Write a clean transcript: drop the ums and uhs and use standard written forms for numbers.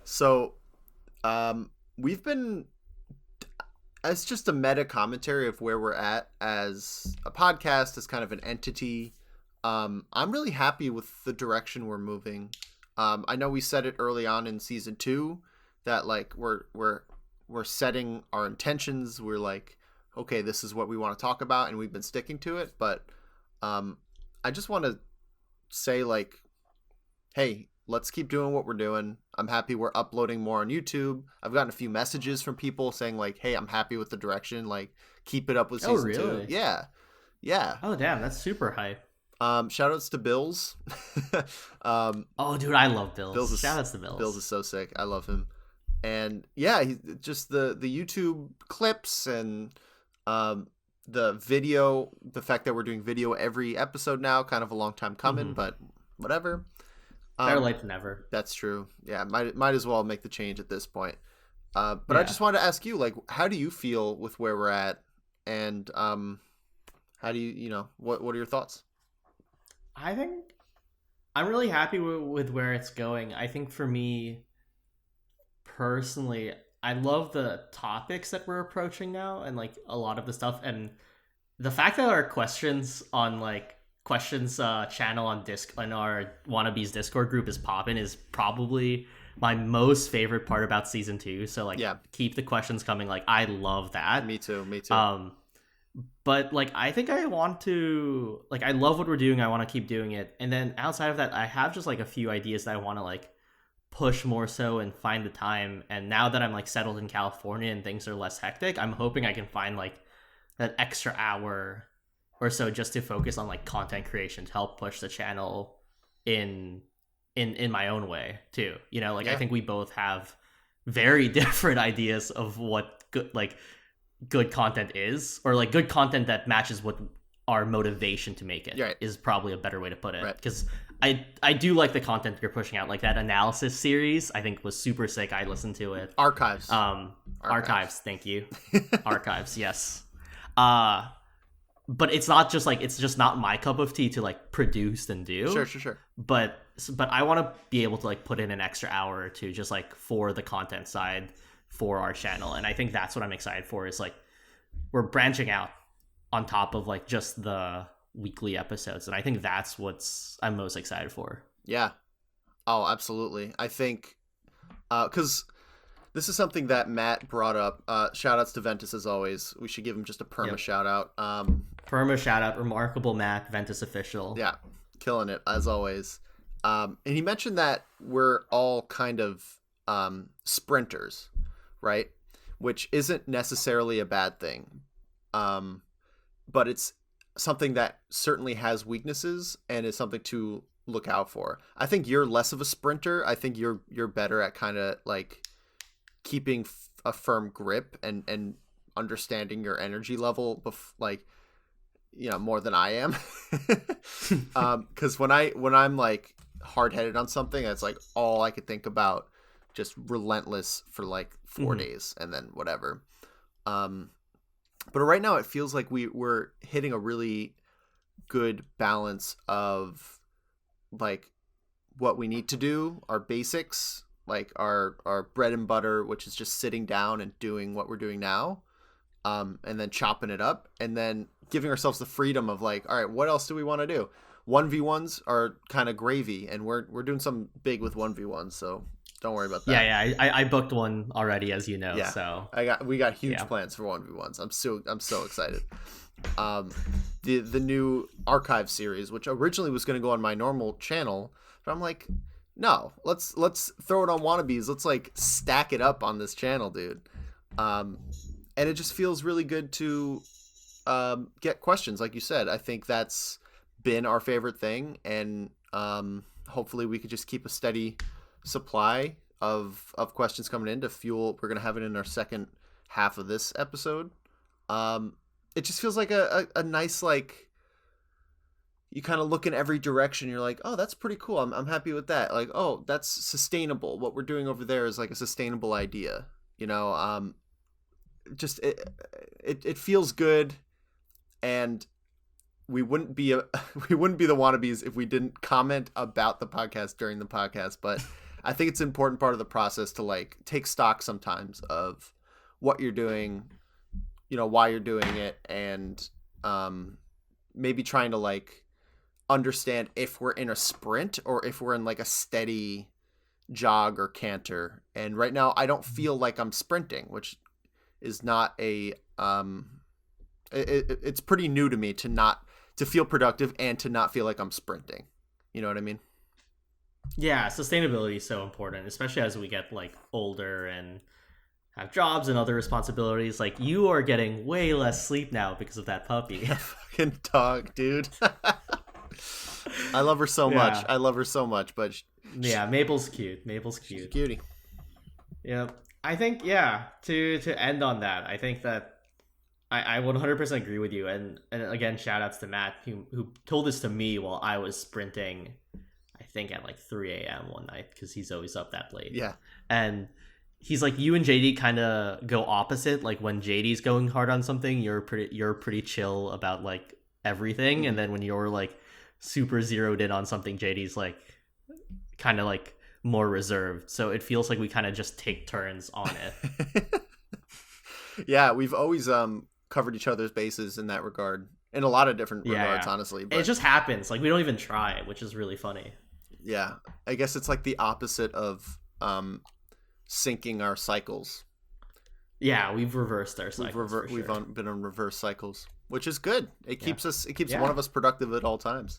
So, we've been, as just a meta commentary of where we're at as a podcast, as kind of an entity. I'm really happy with the direction we're moving. I know we said it early on in season 2 that like we're setting our intentions. We're like, okay, this is what we want to talk about, and we've been sticking to it. But I just want to say like, hey, let's keep doing what we're doing. I'm happy we're uploading more on YouTube. I've gotten a few messages from people saying like, hey, I'm happy with the direction. Like, keep it up with Oh, season 2. really? Yeah. Yeah. Oh, damn, that's super hype. Shout outs to Bills. um, Oh, dude, I love Bills Bills. is Shout outs to Bills. Bills is so sick. I love him. And yeah, just the YouTube clips and the video, the fact that we're doing video every episode now, kind of a long time coming, but whatever. Better late than never. That's true. Yeah, might as well make the change at this point. But Yeah. I just wanted to ask you, like, how do you feel with where we're at, and how do you what are your thoughts? I think I'm really happy with where it's going. I think for me, personally, I love the topics that we're approaching now and like a lot of the stuff. And the fact that our questions on like questions channel on our Wannabes Discord group is popping is probably my most favorite part about season 2. So like, Yeah. keep the questions coming. Like, I love that. Me too. But like, I think I want to like, I love what we're doing. I want to keep doing it. And then outside of that, I have just like a few ideas that I want to like push more so and find the time. And now that I'm like settled in California and things are less hectic, I'm hoping I can find like that extra hour or so just to focus on like content creation to help push the channel in my own way too. Like, Yeah. I think we both have very different ideas of what good content is, or like good content that matches what our motivation to make it Right. is probably a better way to put it. Right. Because I do like the content you're pushing out, like that analysis series. I think was super sick. I listened to it. Archives. Archives. Thank you. Archives. Yes. But it's not just like, it's just not my cup of tea to like produce and do. Sure. But I want to be able to like put in an extra hour or two just like for the content side for our channel. And I think that's what I'm excited for, is like we're branching out on top of like just the weekly episodes. And I think that's what's I'm most excited for. Yeah. Oh, absolutely. I think because this is something that Matt brought up. Shout outs to Ventus as always. We should give him just a perma shout out. Perma shout out, remarkable Matt, Ventus official. Yeah, killing it as always. And he mentioned that we're all kind of sprinters, right? Which isn't necessarily a bad thing. But it's something that certainly has weaknesses and is something to look out for. I think you're less of a sprinter. I think you're better at kind of like keeping a firm grip and understanding your energy level more than I am. Because when I'm like hard-headed on something, it's like all I could think about, just relentless for like 4 days and then whatever. But right now it feels like we're hitting a really good balance of like what we need to do, our basics, like our bread and butter, which is just sitting down and doing what we're doing now, and then chopping it up, and then giving ourselves the freedom of like, all right, what else do we want to do? 1v1s are kind of gravy, and we're doing something big with 1v1s, so don't worry about that. Yeah. I booked one already, as you know. Yeah. So we got huge plans for 1v1s. I'm so excited. The new archive series, which originally was going to go on my normal channel, but I'm like, no, let's throw it on Wannabes. Let's like stack it up on this channel, dude. And it just feels really good to get questions, like you said. I think that's been our favorite thing, and hopefully we could just keep a steady supply of questions coming in to fuel. We're gonna have it in our second half of this episode. It just feels like a nice, like, you kind of look in every direction, you're like, oh, that's pretty cool, I'm happy with that. Like, oh, that's sustainable. What we're doing over there is like a sustainable idea, just it feels good. And we wouldn't be the Wannabes if we didn't comment about the podcast during the podcast. But I think it's an important part of the process to like take stock sometimes of what you're doing, why you're doing it, and maybe trying to like understand if we're in a sprint or if we're in like a steady jog or canter. And right now I don't feel like I'm sprinting, which is not a it's pretty new to me to feel productive and to not feel like I'm sprinting. You know what I mean? Yeah, sustainability is so important, especially as we get like older and have jobs and other responsibilities. Like you are getting way less sleep now because of that puppy. Fucking dog, dude. I love her so much. I love her so much, but yeah, Mabel's cute. Mabel's cute. She's a cutie. Yeah, I think to end on that, I think that I 100% agree with you. And again, shout outs to Matt who told this to me while I was sprinting. I think at like 3 a.m. one night because he's always up that late. Yeah, and he's like, you and JD kind of go opposite. Like when JD's going hard on something, you're pretty chill about like everything, and then when you're like super zeroed in on something, JD's like kind of like more reserved. So it feels like we kind of just take turns on it. Yeah, we've always covered each other's bases in that regard, in a lot of different regards, honestly. But it just happens. Like we don't even try, which is really funny. Yeah, I guess it's like the opposite of syncing our cycles. Yeah, we've reversed our cycles. We've been on reverse cycles, which is good. It keeps one of us productive at all times.